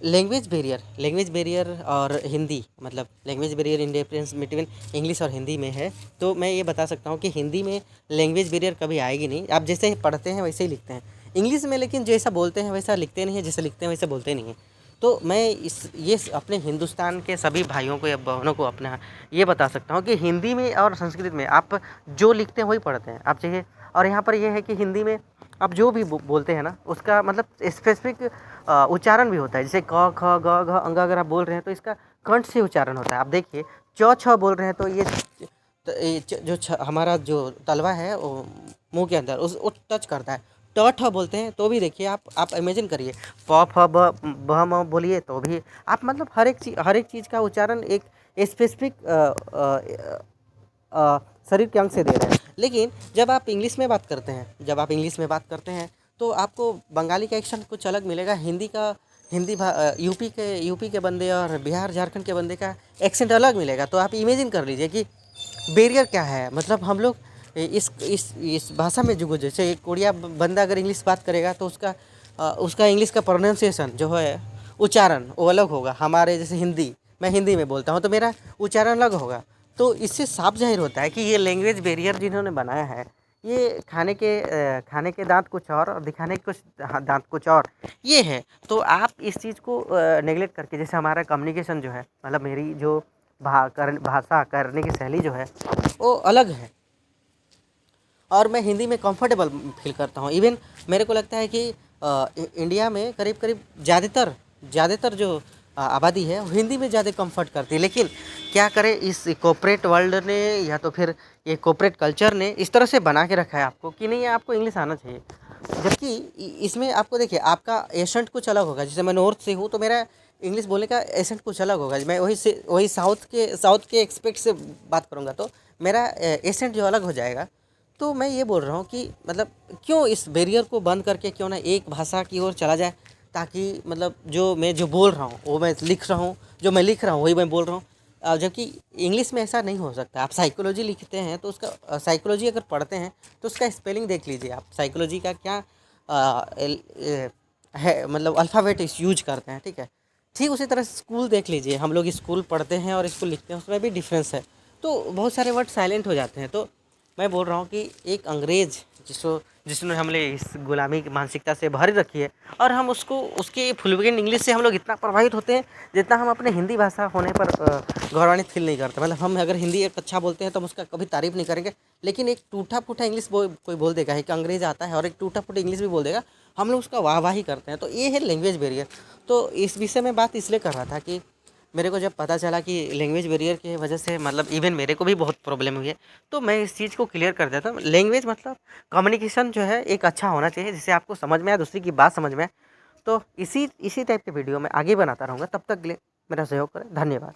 Language barrier और हिंदी, मतलब language barrier in difference between English और हिंदी में है। तो मैं ये बता सकता हूँ कि हिंदी में लैंग्वेज बैरियर कभी आएगी नहीं। आप जैसे पढ़ते हैं वैसे ही लिखते हैं। इंग्लिश में लेकिन जैसा बोलते हैं वैसा लिखते नहीं है, जैसे लिखते हैं वैसा बोलते नहीं हैं। तो मैं अपने हिंदुस्तान के सभी भाइयों को या बहनों को अपना ये बता सकता हूँ कि हिंदी में और संस्कृत में आप जो लिखते हैं वही पढ़ते हैं आप चाहिए। और यहाँ पर ये है कि हिंदी में आप जो भी बोलते हैं ना, उसका मतलब स्पेसिफिक उच्चारण भी होता है। जैसे क ख ग घ अंग अगर आप बोल रहे हैं तो इसका कंठ से उच्चारण होता है। आप देखिए च छ बोल रहे हैं तो हमारा जो तलवा है वो मुंह के अंदर उस वो टच करता है। ट ठ बोलते हैं तो भी देखिए आप इमेजिन करिए, प फ ब भ म बोलिए तो भी आप मतलब हर एक चीज़ का उच्चारण एक स्पेसिफिक शरीर के अंग से दे रहे हैं। लेकिन जब आप इंग्लिश में बात करते हैं तो आपको बंगाली का एक्सेंट कुछ अलग मिलेगा, यूपी के बंदे और बिहार झारखंड के बंदे का एक्सेंट अलग मिलेगा। तो आप इमेजिन कर लीजिए कि बैरियर क्या है। मतलब हम लोग इस भाषा में जो जैसे एक उड़िया बंदा अगर इंग्लिश बात करेगा तो उसका इंग्लिश का प्रोनाउंसिएशन जो है, उच्चारण वो अलग होगा। हमारे जैसे मैं हिंदी में बोलता हूँ तो मेरा उच्चारण अलग होगा। तो इससे साफ ज़ाहिर होता है कि ये लैंग्वेज बैरियर जिन्होंने बनाया है, ये खाने के दांत कुछ और दिखाने के कुछ दांत कुछ और ये है। तो आप इस चीज़ को नेगलेक्ट करके, जैसे हमारा कम्युनिकेशन जो है, मतलब मेरी जो भाषा करने की शैली जो है वो अलग है और मैं हिंदी में कंफर्टेबल फील करता हूँ। इवन मेरे को लगता है कि इंडिया में करीब करीब ज़्यादातर जो आबादी है वो हिंदी में ज़्यादा कंफर्ट करती है। लेकिन क्या करें, इस कॉर्पोरेट वर्ल्ड ने या तो फिर ये कॉर्पोरेट कल्चर ने इस तरह से बना के रखा है आपको कि नहीं, आपको इंग्लिश आना चाहिए। जबकि इसमें आपको देखिए आपका एसेंट कुछ अलग होगा। जैसे मैं नॉर्थ से हूँ तो मेरा इंग्लिश बोलने का एसेंट कुछ अलग होगा। मैं वही साउथ के एक्सपेक्ट से बात करूँगा तो मेरा एसेंट जो अलग हो जाएगा। तो मैं ये बोल रहा हूँ कि मतलब क्यों इस बैरियर को बंद करके क्यों ना एक भाषा की ओर चला जाए, ताकि मतलब जो बोल रहा हूँ वो मैं लिख रहा हूँ, जो मैं लिख रहा हूँ वही मैं बोल रहा हूँ। जबकि इंग्लिश में ऐसा नहीं हो सकता। आप साइकोलॉजी लिखते हैं तो उसका साइकोलॉजी अगर पढ़ते हैं तो उसका स्पेलिंग देख लीजिए आप। साइकोलॉजी का क्या है, मतलब अल्फ़ाबेट यूज करते हैं, ठीक है। ठीक उसी तरह स्कूल देख लीजिए, हम लोग स्कूल पढ़ते हैं और स्कूल लिखते हैं, उसमें भी डिफरेंस है। तो बहुत सारे वर्ड साइलेंट हो जाते हैं। तो मैं बोल रहा हूँ कि एक अंग्रेज़ जिसने हमने इस गुलामी की मानसिकता से भरी रखी है और हम उसके फ्लुएंट इंग्लिश से हम लोग इतना प्रभावित होते हैं जितना हम अपने हिंदी भाषा होने पर गौरवान्वित फील नहीं करते। मतलब हम अगर हिंदी एक अच्छा बोलते हैं तो हम उसका कभी तारीफ़ नहीं करेंगे। लेकिन एक टूटा फूटा इंग्लिश कोई बोल देगा, एक अंग्रेज़ आता है और एक टूटा फूटा इंग्लिश भी बोल देगा, हम लोग उसका वाहवाही करते हैं। तो ये है लैंग्वेज बैरियर। तो इस विषय में बात इसलिए कर रहा था कि मेरे को जब पता चला कि लैंग्वेज बैरियर की वजह से मतलब इवन मेरे को भी बहुत प्रॉब्लम हुई है, तो मैं इस चीज़ को क्लियर कर देता हूँ। लैंग्वेज मतलब कम्युनिकेशन जो है एक अच्छा होना चाहिए, जिससे आपको समझ में आए, दूसरे की बात समझ में आए। तो इसी टाइप के वीडियो मैं आगे बनाता रहूँगा। तब तक के लिए मेरा सहयोग करें। धन्यवाद।